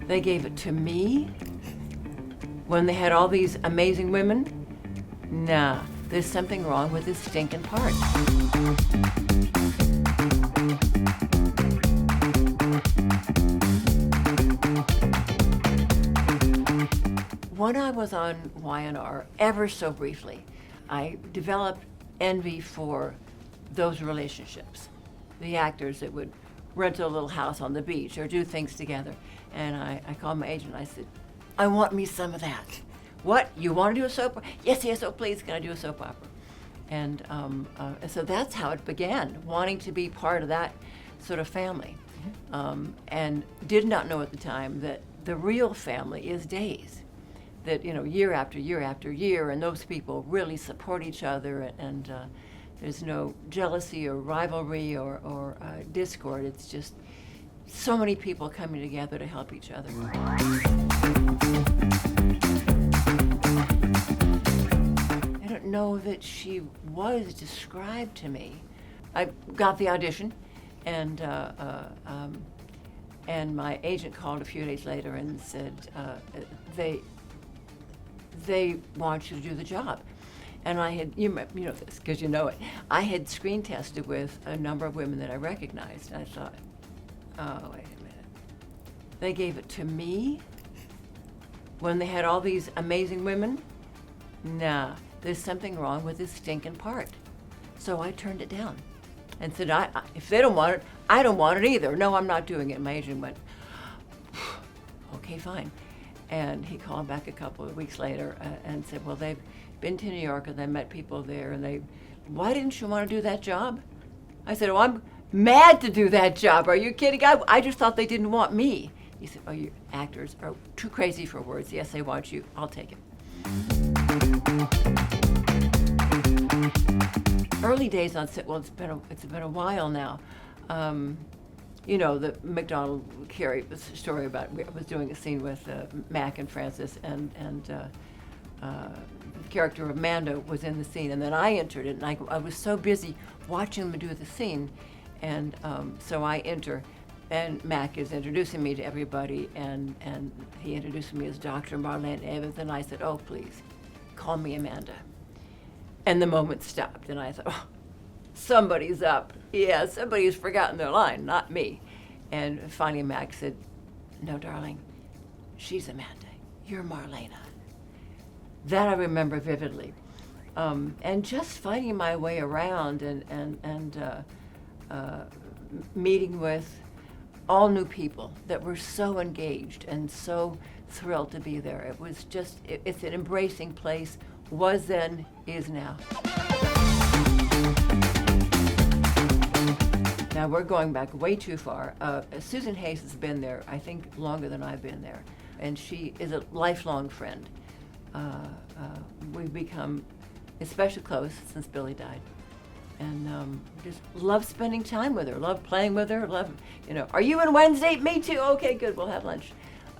They gave it to me when they had all these amazing women? Nah, there's something wrong with this stinking part. When I was on Y&R, ever so briefly, I developed envy for those relationships. The actors that would rent a little house on the beach or do things together. And I called my agent and I said, I want me some of that. What, you want to do a soap opera? Yes, oh please, can I do a soap opera? And so that's how it began, wanting to be part of that sort of family. And did not know at the time that the real family is days. That, year after year after year, and those people really support each other, and there's no jealousy or rivalry or discord. It's just so many people coming together to help each other. I don't know that she was described to me. I got the audition, and my agent called a few days later and said, they want you to do the job. And I had, you know this because you know it, I had screen tested with a number of women that I recognized. And I thought, oh, wait a minute. They gave it to me when they had all these amazing women? Nah, there's something wrong with this stinking part. So I turned it down and said, if they don't want it, I don't want it either. No, I'm not doing it. And my agent went, okay, fine. And he called back a couple of weeks later and said, well, they've been to New York and they met people there and why didn't you want to do that job? I said, oh, I'm mad to do that job. Are you kidding? I just thought they didn't want me. He said, oh, you actors are too crazy for words. Yes, they want you. I'll take it. Early days on set, well, it's been a while now. The McDonald Carey story about, I was doing a scene with Mac and Francis, and the character of Amanda was in the scene, and then I entered it, and I was so busy watching them do the scene, and so I enter, and Mac is introducing me to everybody, and he introduced me as Dr. Marlena Evans, and I said, oh, please, call me Amanda. And the moment stopped, and I thought, oh, somebody's up. Yeah, somebody's forgotten their line, not me. And finally Mac said, no, darling, she's Amanda. You're Marlena. That I remember vividly. And just finding my way around and meeting with all new people that were so engaged and so thrilled to be there. It was just, it's an embracing place, was then, is now. Now we're going back way too far. Susan Hayes has been there, I think, longer than I've been there, and she is a lifelong friend. We've become especially close since Billy died, and just love spending time with her, love playing with her, are you in Wednesday? Me too. Okay, good. We'll have lunch.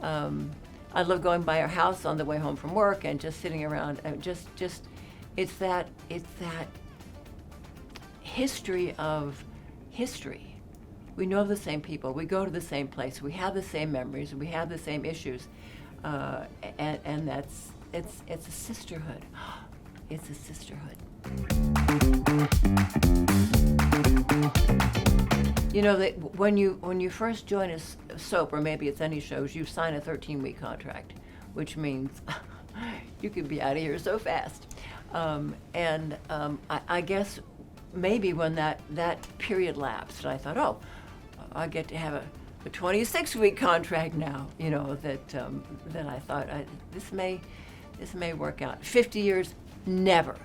I love going by her house on the way home from work and just sitting around. It's that history of history. We know the same people. We go to the same place. We have the same memories. We have the same issues, and it's a sisterhood. It's a sisterhood. That when you first join a soap, or maybe it's any shows, you sign a 13-week contract, which means you can be out of here so fast. I guess maybe when that period lapsed, I thought, oh, I get to have a 26-week contract now. That I thought this may work out. 50 years, never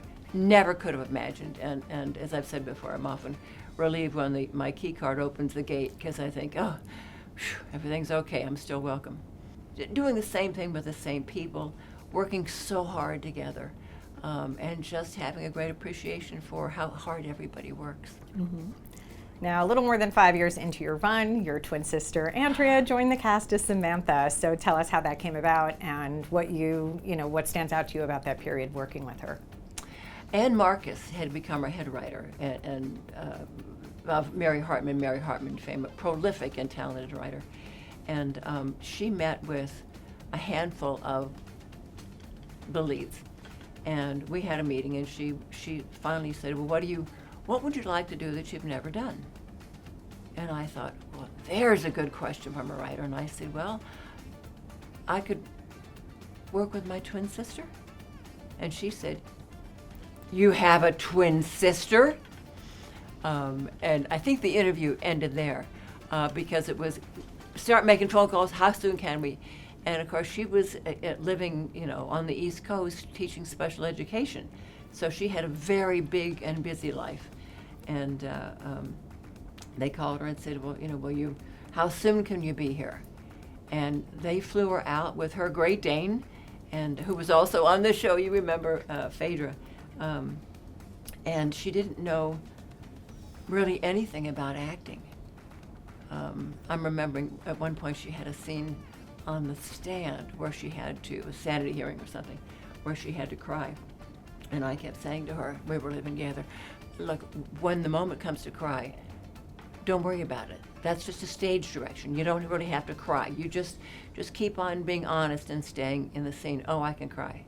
could have imagined. And as I've said before, I'm often relieved when my key card opens the gate, because I think, oh, everything's okay. I'm still welcome. Doing the same thing with the same people, working so hard together. And just having a great appreciation for how hard everybody works. Mm-hmm. Now, a little more than 5 years into your run, your twin sister Andrea joined the cast as Samantha. So tell us how that came about and what what stands out to you about that period working with her. Ann Marcus had become our head writer, and of Mary Hartman fame, a prolific and talented writer. And she met with a handful of the leads. And we had a meeting, and she finally said, well, what would you like to do that you've never done? And I thought, well, there's a good question from a writer. And I said, well, I could work with my twin sister. And she said, you have a twin sister? And I think the interview ended there because it was, start making phone calls, how soon can we? And of course, she was living, on the East Coast teaching special education. So she had a very big and busy life. And they called her and said, well, how soon can you be here? And they flew her out with her Great Dane, and who was also on the show, you remember, Phaedra. And she didn't know really anything about acting. I'm remembering at one point she had a scene on the stand where she had to, a sanity hearing or something, where she had to cry. And I kept saying to her, we were living together, look, when the moment comes to cry, don't worry about it. That's just a stage direction. You don't really have to cry. You just keep on being honest and staying in the scene. Oh, I can cry.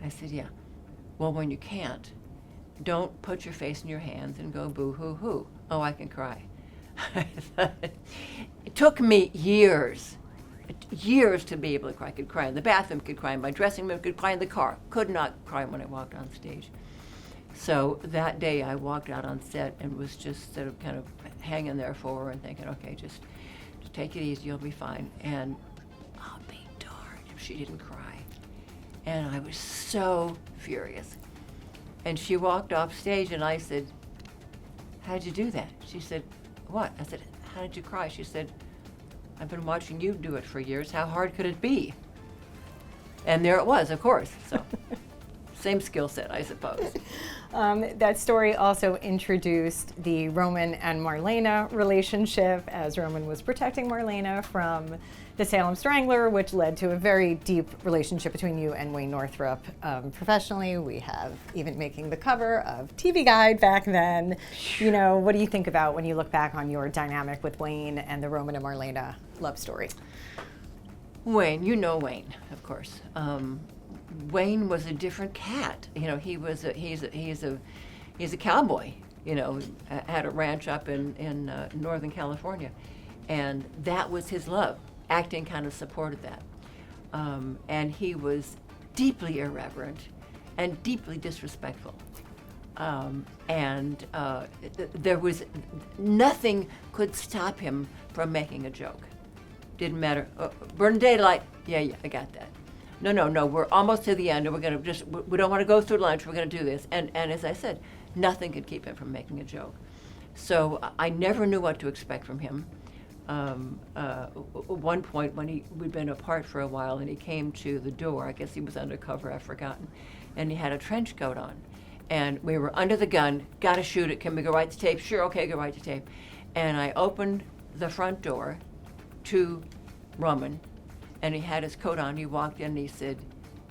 I said, yeah. Well, when you can't, don't put your face in your hands and go boo-hoo-hoo. Oh, I can cry. It took me years to be able to cry. I could cry in the bathroom, could cry in my dressing room, could cry in the car. Could not cry when I walked on stage. So that day I walked out on set and was just sort of kind of hanging there for her and thinking, okay, just take it easy, you'll be fine. And I'll be darned if she didn't cry. And I was so furious. And she walked off stage and I said, how'd you do that? She said, what? I said, how did you cry? She said, I've been watching you do it for years. How hard could it be? And there it was, of course. So same skill set, I suppose. That story also introduced the Roman and Marlena relationship, as Roman was protecting Marlena from the Salem Strangler, which led to a very deep relationship between you and Wayne Northrup. Professionally, we have even making the cover of TV Guide back then. What do you think about when you look back on your dynamic with Wayne and the Roman and Marlena love story? Wayne, you know Wayne, of course. Wayne was a different cat. He's a cowboy. Had a ranch up in Northern California, and that was his love. Acting kind of supported that, and he was deeply irreverent and deeply disrespectful. There was nothing could stop him from making a joke. Didn't matter. Burn daylight. Yeah, I got that. No, we're almost to the end, and we don't want to go through lunch, we're going to do this. And as I said, nothing could keep him from making a joke. So I never knew what to expect from him. At one point when we'd been apart for a while and he came to the door, I guess he was undercover, I've forgotten, and he had a trench coat on. And we were under the gun, gotta shoot it, can we go right to tape? Sure, okay, go right to tape. And I opened the front door to Roman, and he had his coat on. He walked in and he said,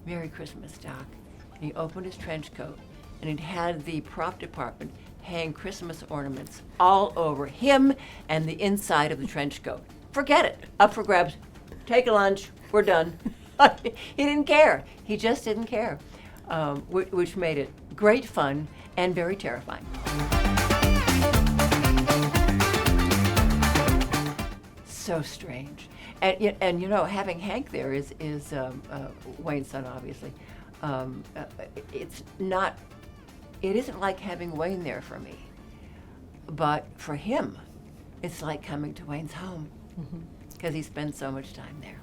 Merry Christmas, Doc. And he opened his trench coat, and it had the prop department hang Christmas ornaments all over him and the inside of the trench coat. Forget it, up for grabs. Take a lunch, we're done. He didn't care. He just didn't care, which made it great fun and very terrifying. So strange. And having Hank there is Wayne's son, obviously. It isn't like having Wayne there for me, but for him, it's like coming to Wayne's home because he spends so much time there.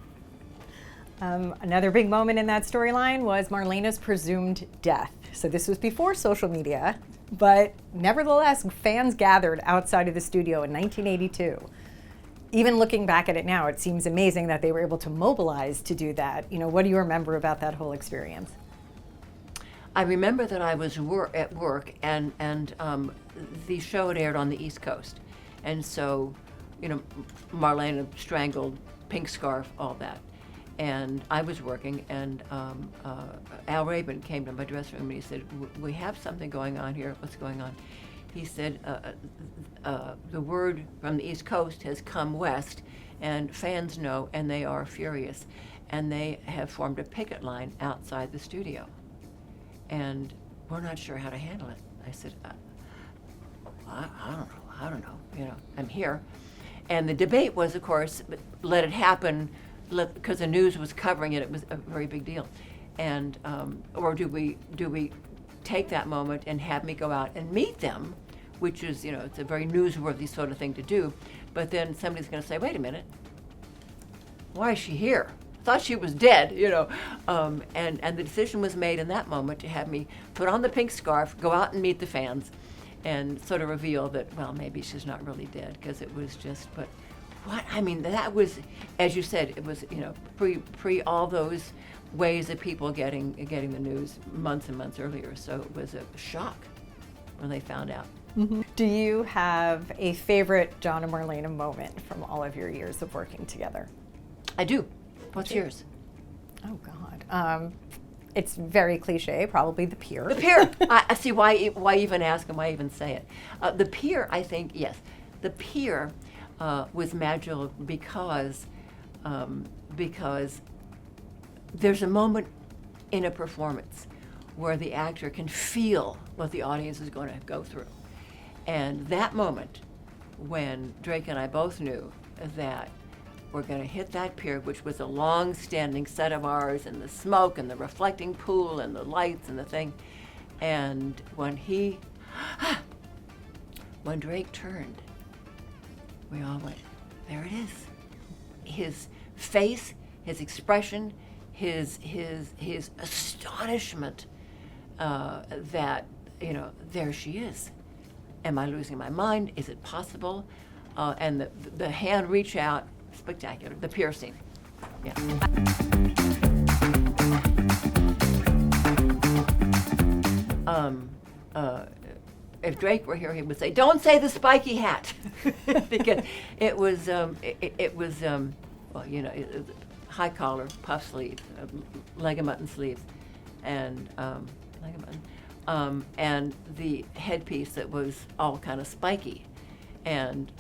Another big moment in that storyline was Marlena's presumed death. So this was before social media, but nevertheless, fans gathered outside of the studio in 1982. Even looking back at it now, it seems amazing that they were able to mobilize to do that. What do you remember about that whole experience? I remember that I was at work, and the show had aired on the East Coast. And so, Marlena strangled, pink scarf, all that. And I was working, and Al Rabin came to my dressing room and he said, we have something going on here. What's going on? he said, the word from the East Coast has come west, and fans know, and they are furious. And they have formed a picket line outside the studio. And we're not sure how to handle it. I said, I don't know, I'm here. And the debate was, of course, let it happen, because the news was covering it. It was a very big deal. And, or do we take that moment and have me go out and meet them, which is, it's a very newsworthy sort of thing to do. But then somebody's going to say, wait a minute, why is she here? Thought she was dead, and the decision was made in that moment to have me put on the pink scarf, go out and meet the fans, and sort of reveal that, well, maybe she's not really dead, because it was just, but what, that was, as you said, it was, pre all those ways of people getting the news months and months earlier, so it was a shock when they found out. Mm-hmm. Do you have a favorite John and Marlena moment from all of your years of working together? I do. What's yours? Oh, God. It's very cliche, probably the pier. The pier. I see why even ask and why even say it. The pier, I think, yes. The pier was magical because there's a moment in a performance where the actor can feel what the audience is going to go through. And that moment when Drake and I both knew that we're going to hit that pier, which was a long-standing set of ours, and the smoke and the reflecting pool and the lights and the thing. And when Drake turned, we all went, there it is. His face, his expression, his astonishment that, there she is. Am I losing my mind? Is it possible? And the hand reach out, spectacular. The pier scene. Yeah. If Drake were here, he would say, "Don't say the spiky hat," because it was high collar, puff sleeves, leg of mutton sleeves, and leg of mutton, and the headpiece that was all kind of spiky, and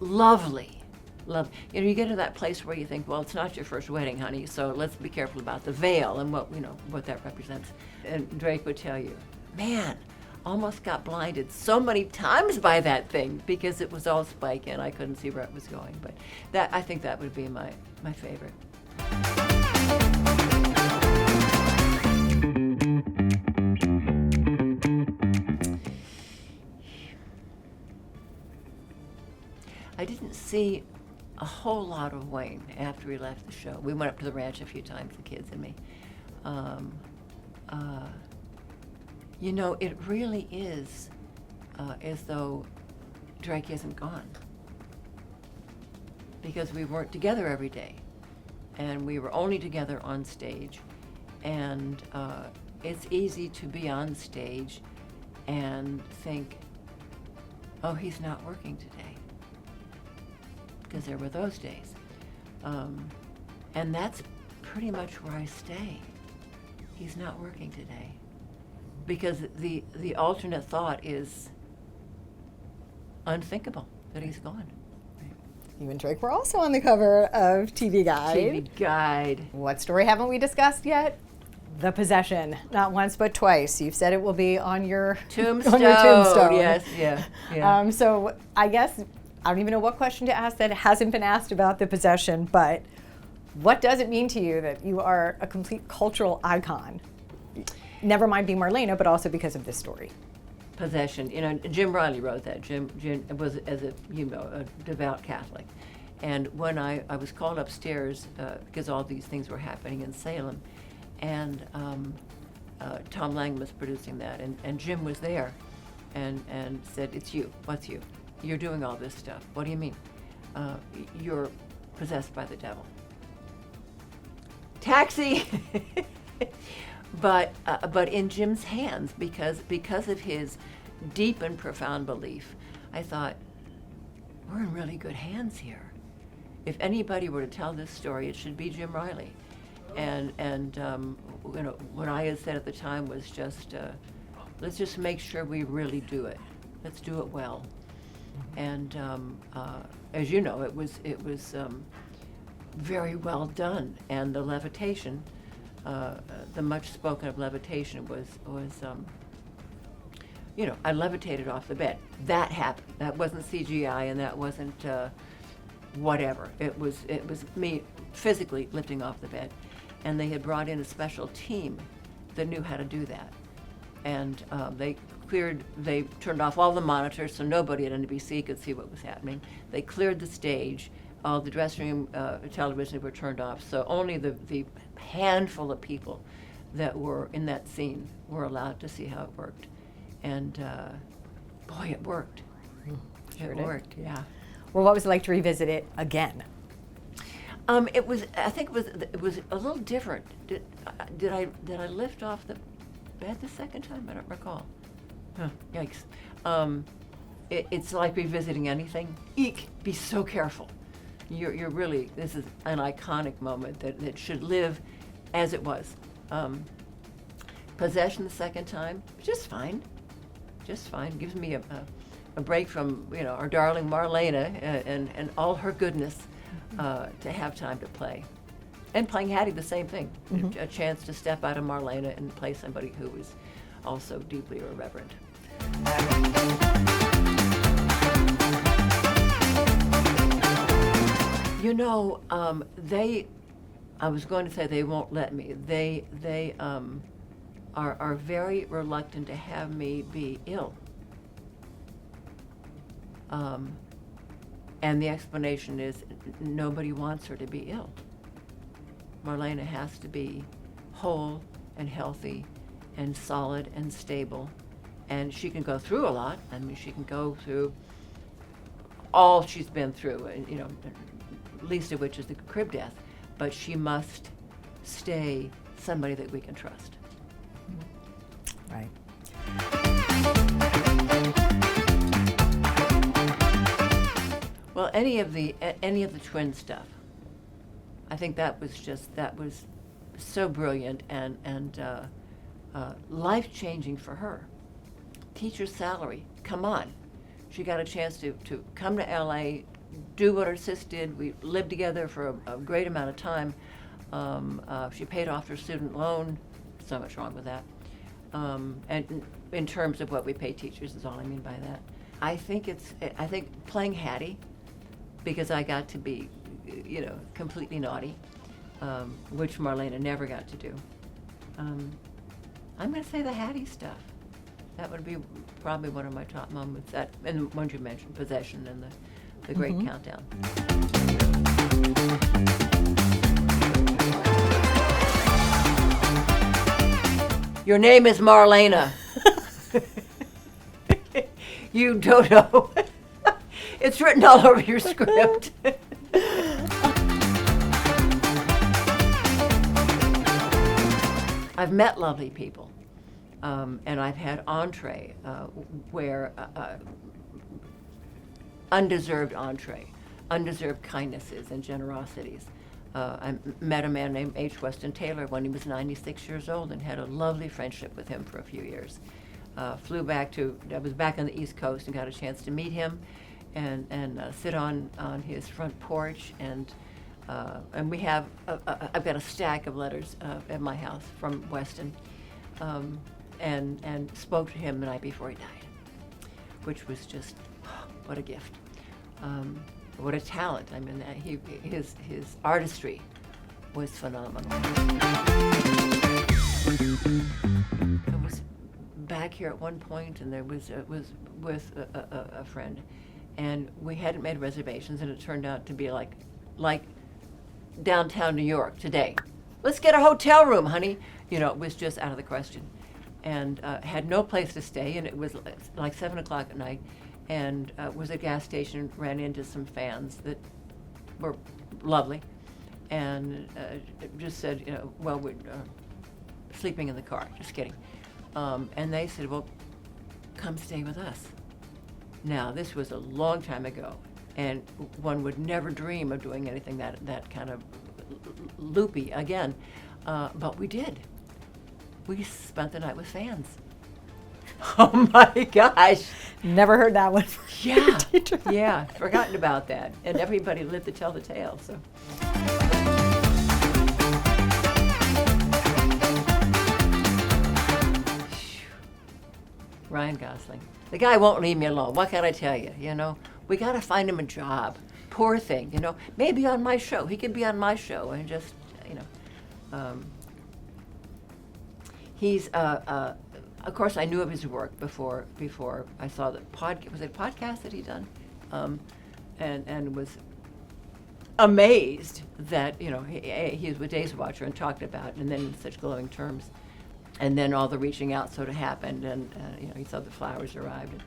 lovely. You get to that place where you think, well, it's not your first wedding, honey, so let's be careful about the veil and what that represents. And Drake would tell you, man, almost got blinded so many times by that thing because it was all spiky and I couldn't see where it was going. But I think that would be my favorite. I didn't see a whole lot of Wayne after he left the show. We went up to the ranch a few times, the kids and me. It really is as though Drake isn't gone, because we weren't together every day, and we were only together on stage, and it's easy to be on stage and think, oh, he's not working today. Because there were those days. And that's pretty much where I stay. He's not working today. Because the alternate thought is unthinkable, that he's gone. You and Drake were also on the cover of TV Guide. TV Guide. What story haven't we discussed yet? The Possession. Not once, but twice. You've said it will be on your tombstone. On your tombstone. Yes, yeah. So I guess I don't even know what question to ask that hasn't been asked about The Possession, but what does it mean to you that you are a complete cultural icon? Never mind being Marlena, but also because of this story. Possession. Jim Riley wrote that. Jim was, as a devout Catholic. And when I was called upstairs, because all these things were happening in Salem, and Tom Lang was producing that, and Jim was there, and said, "It's you. What's you? You're doing all this stuff. What do you mean? You're possessed by the devil." Taxi! But in Jim's hands, because of his deep and profound belief, I thought, we're in really good hands here. If anybody were to tell this story, it should be Jim Riley. And what I had said at the time was just, let's just make sure we really do it. Let's do it well. And as you know, it was very well done. And the levitation, the much spoken of levitation was I levitated off the bed. That happened. That wasn't CGI, and that wasn't whatever. It was me physically lifting off the bed. And they had brought in a special team that knew how to do that. And they turned off all the monitors so nobody at NBC could see what was happening. They cleared the stage. All the dressing room televisions were turned off, so only the handful of people that were in that scene were allowed to see how it worked. And boy, it worked. Sure It did. worked, yeah. Well, what was it like to revisit it again? It was a little different. Did I lift off the bed the second time? I don't recall. Huh, yikes. It's like revisiting anything. Eek, be so careful. You're really, this is an iconic moment that should live as it was. Possession the second time, just fine. Gives me a break from our darling Marlena and all her goodness to have time to play. And playing Hattie, the same thing. Mm-hmm. A chance to step out of Marlena and play somebody who was also deeply irreverent. I was going to say they won't let me. They are very reluctant to have me be ill. And the explanation is nobody wants her to be ill. Marlena has to be whole and healthy and solid and stable. And she can go through a lot. I mean, she can go through all she's been through, and least of which is the crib death. But she must stay somebody that we can trust. Right. Well, any of the twin stuff, I think that was so brilliant and life-changing for her. Teacher's salary, come on. She got a chance to come to LA, do what her sis did. We lived together for a great amount of time. She paid off her student loan. So much wrong with that. And in terms of what we pay teachers is all I mean by that. I think playing Hattie, because I got to be, completely naughty, which Marlena never got to do. I'm going to say the Hattie stuff. That would be probably one of my top moments. That, and the ones you mentioned, Possession and the Great Countdown. Your name is Marlena. You don't know. It's written all over your script. I've met lovely people, and I've had entree where undeserved kindnesses and generosities. I met a man named H. Weston Taylor when he was 96 years old and had a lovely friendship with him for a few years. I was back on the East Coast and got a chance to meet him and sit on his front porch, and we have, I've got a stack of letters at my house from Weston, and spoke to him the night before he died, which was just, what a gift. What a talent. I mean, his artistry was phenomenal. I was back here at one point, and was with a friend, and we hadn't made reservations, and it turned out to be like downtown New York today. Let's get a hotel room, honey. It was just out of the question, and had no place to stay, and it was like 7 o'clock at night. And was at a gas station, ran into some fans that were lovely, and just said, well, we're sleeping in the car, just kidding. And they said, well, come stay with us. Now, this was a long time ago, and one would never dream of doing anything that kind of loopy again, but we did. We spent the night with fans. Oh my gosh. Never heard that one. Yeah, Deidre. yeah, forgotten about that. And everybody lived to tell the tale, so. Ryan Gosling. The guy won't leave me alone. What can I tell you? You know, we got to find him a job. Poor thing, you know. Maybe on my show. He could be on my show and just, you know. He's, of course, I knew of his work before I saw the podcast. Was it a podcast that he done? And was amazed that, you know, he was with Days Watcher and talked about it, and then in such glowing terms. And then all the reaching out sort of happened, and you know, he saw the flowers arrived,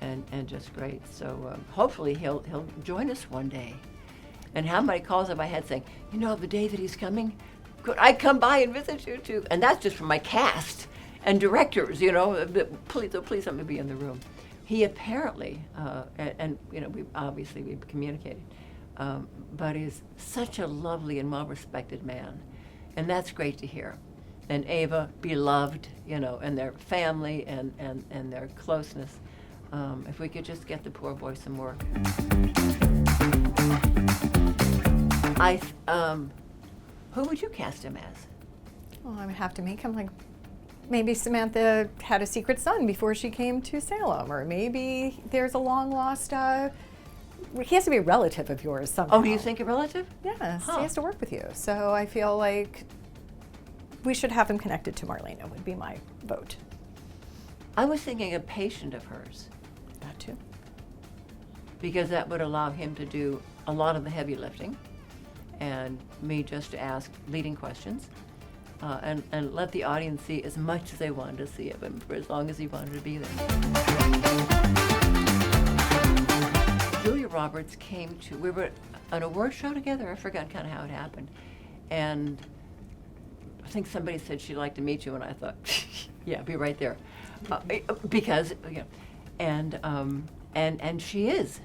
and just great. So hopefully he'll join us one day. And how many calls have I had saying, you know, the day that he's coming, could I come by and visit you too? And that's just from my cast and directors, you know. Please let me be in the room. He apparently, and you know, we've communicated, but is such a lovely and well-respected man, and that's great to hear. And Ava, beloved, you know, and their family and their closeness. If we could just get the poor boy some work. Who would you cast him as? Well, I would have to make him like, maybe Samantha had a secret son before she came to Salem, or maybe there's a long lost, he has to be a relative of yours somehow. Oh, do you think a relative? Yes, Huh. he has to work with you. So I feel like we should have him connected to Marlena, would be my vote. I was thinking a patient of hers, That too. because that would allow him to do a lot of the heavy lifting, and me just to ask leading questions, and let the audience see as much as they wanted to see of him, for as long as he wanted to be there. Julia Roberts came to, we were at an award show together, I forgot kind of how it happened, and I think somebody said she'd like to meet you, and I thought, yeah, be right there, because, you know, and she is.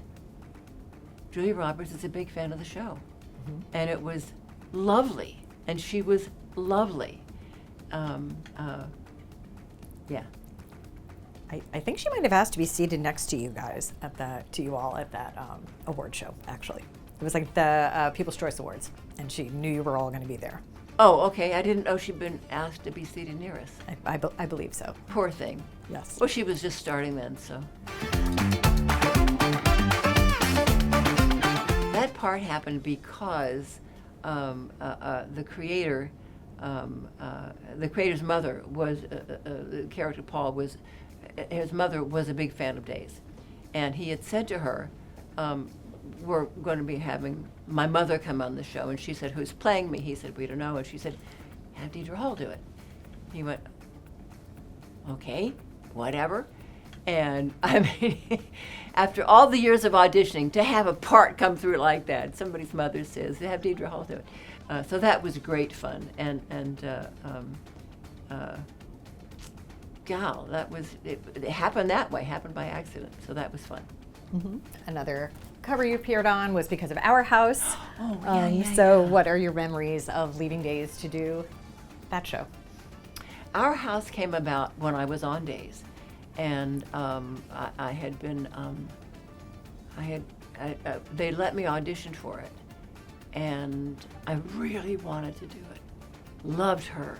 Julia Roberts is a big fan of the show, and it was lovely, and she was lovely. Yeah. I think she might have asked to be seated next to you guys to you all at that award show, actually. It was like the People's Choice Awards, and she knew you were all going to be there. Oh, okay. I didn't know she'd been asked to be seated near us. I believe so. Poor thing. Yes. Well, she was just starting then, so. That part happened because the creator's mother was, the character Paul was, his mother was a big fan of Days. And he had said to her, we're going to be having my mother come on the show. And she said, who's playing me? He said, we don't know. And she said, have Deidre Hall do it. He went, okay, whatever. And I mean, after all the years of auditioning, to have a part come through like that, somebody's mother says, have Deidre Hall do it. So that was great fun. Gal, that was, it happened that way, happened by accident. So that was fun. Mm-hmm. Another cover you appeared on was because of Our House. Oh, yeah, so yeah. what are your memories of leaving Days to do that show? Our House came about when I was on Days, and I had been, they let me audition for it, and I really wanted to do it. Loved her,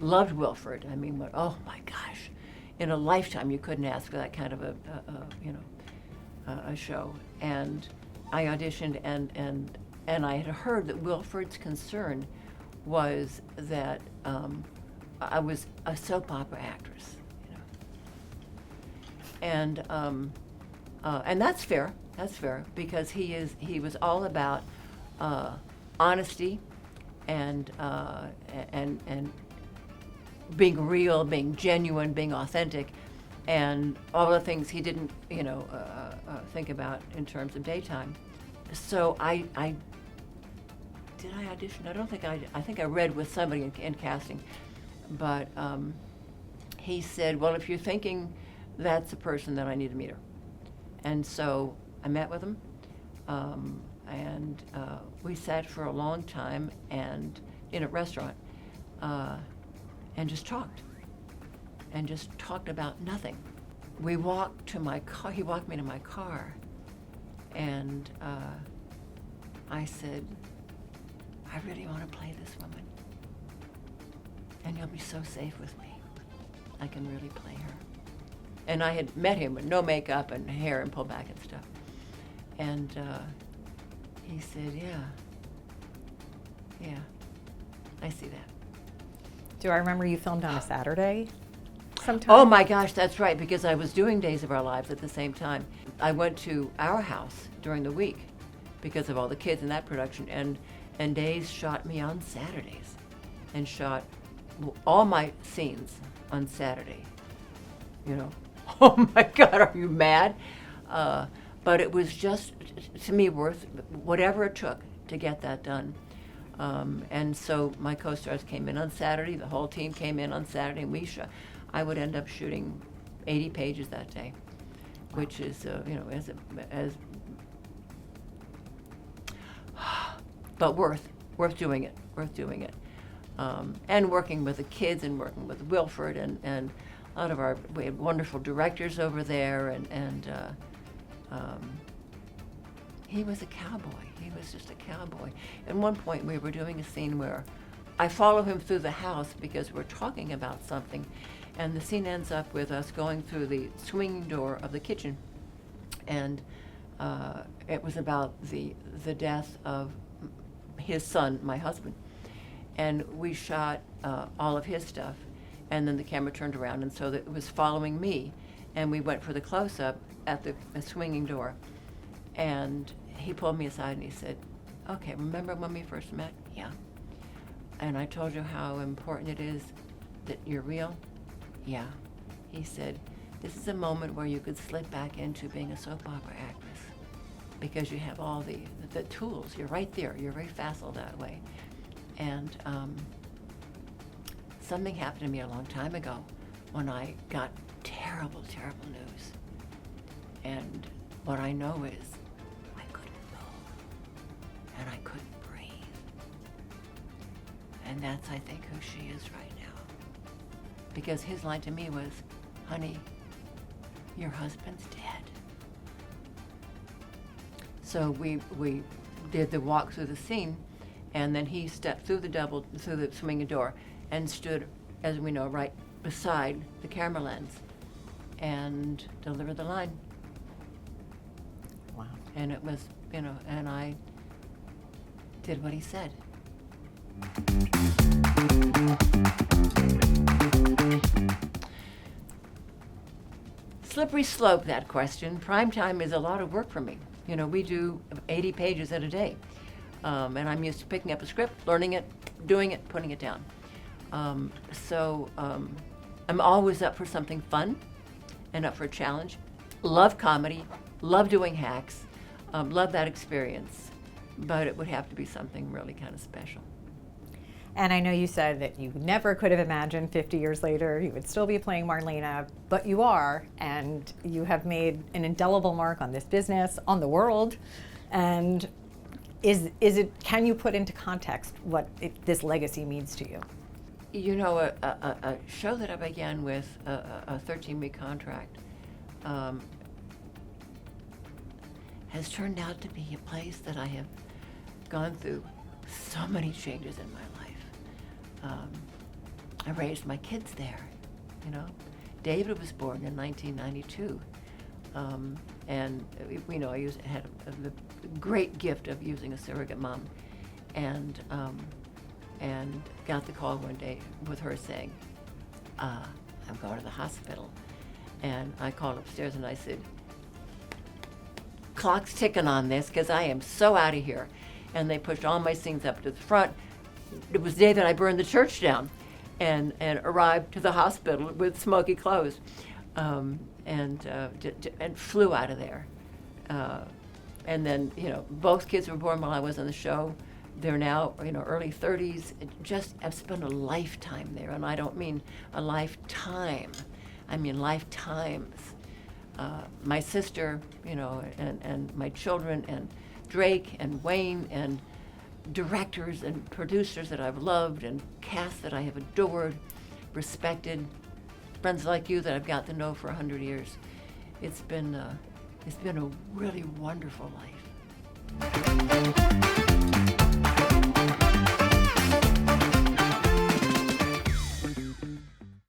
loved Wilford. I mean, oh my gosh, in a lifetime you couldn't ask for that kind of a show. And I auditioned, and I had heard that Wilford's concern was that I was a soap opera actress, you know. And that's fair. That's fair, because he was all about honesty and being real, being genuine, being authentic, and all the things he didn't, you know, think about in terms of daytime. So I did I audition? I don't think I think I read with somebody in casting, but he said, well, if you're thinking that's the person, then I need to meet her. And so I met with him, and we sat for a long time and in a restaurant and just talked. and just talked about nothing. We walked to my car. He walked me to my car, and I said, I really want to play this woman, and you'll be so safe with me. I can really play her. And I had met him with no makeup and hair and pulled back and stuff. And he said, yeah, I see that. Do I remember you filmed on a Saturday sometime? Oh my gosh, that's right, because I was doing Days of Our Lives at the same time. I went to our house during the week because of all the kids in that production, and Days shot me on Saturdays and shot all my scenes on Saturday. You know, oh my God, are you mad? But it was just, to me, worth whatever it took to get that done. And so my co-stars came in on Saturday, the whole team came in on Saturday, and I would end up shooting 80 pages that day, which is, but worth doing it. And working with the kids and working with Wilford and a lot of we had wonderful directors over there, and he was a cowboy. He was just a cowboy. At one point, we were doing a scene where I follow him through the house because we're talking about something, and the scene ends up with us going through the swinging door of the kitchen, and it was about the death of his son, my husband, and we shot all of his stuff, and then the camera turned around, and so that it was following me, and we went for the close-up at the swinging door, and he pulled me aside and he said, okay, remember when we first met? Yeah. And I told you how important it is that you're real? Yeah. He said, this is a moment where you could slip back into being a soap opera actress because you have all the tools. You're right there. You're very facile that way. And something happened to me a long time ago when I got terrible, terrible news. And what I know is I couldn't move and I couldn't breathe. And that's, I think, who she is right now. Because his line to me was, honey, your husband's dead. So we did the walk through the scene, and then he stepped through the swinging door and stood, as we know, right beside the camera lens and delivered the line. Wow. And it was, and I did what he said. Slippery slope, that question. Primetime is a lot of work for me. We do 80 pages at a day. And I'm used to picking up a script, learning it, doing it, putting it down. So I'm always up for something fun and up for a challenge. Love comedy, love doing hacks, love that experience. But it would have to be something really kind of special. And I know you said that you never could have imagined 50 years later you would still be playing Marlena, but you are, and you have made an indelible mark on this business, on the world. And can you put into context what this legacy means to you? A show that I began with a 13-week contract has turned out to be a place that I have gone through so many changes in my life. I raised my kids there, David was born in 1992. And I had the great gift of using a surrogate mom, and got the call one day with her saying, I'm going to the hospital. And I called upstairs and I said, clock's ticking on this because I am so out of here. And they pushed all my scenes up to the front. It was the day that I burned the church down and arrived to the hospital with smoky clothes. And flew out of there. And then, both kids were born while I was on the show. They're now, early 30s. I've spent a lifetime there, and I don't mean a lifetime. I mean lifetimes. My sister, and my children, and Drake and Wayne, and directors and producers that I've loved, and cast that I have adored, respected. friends like you that I've got to know for 100 years. It's been a really wonderful life.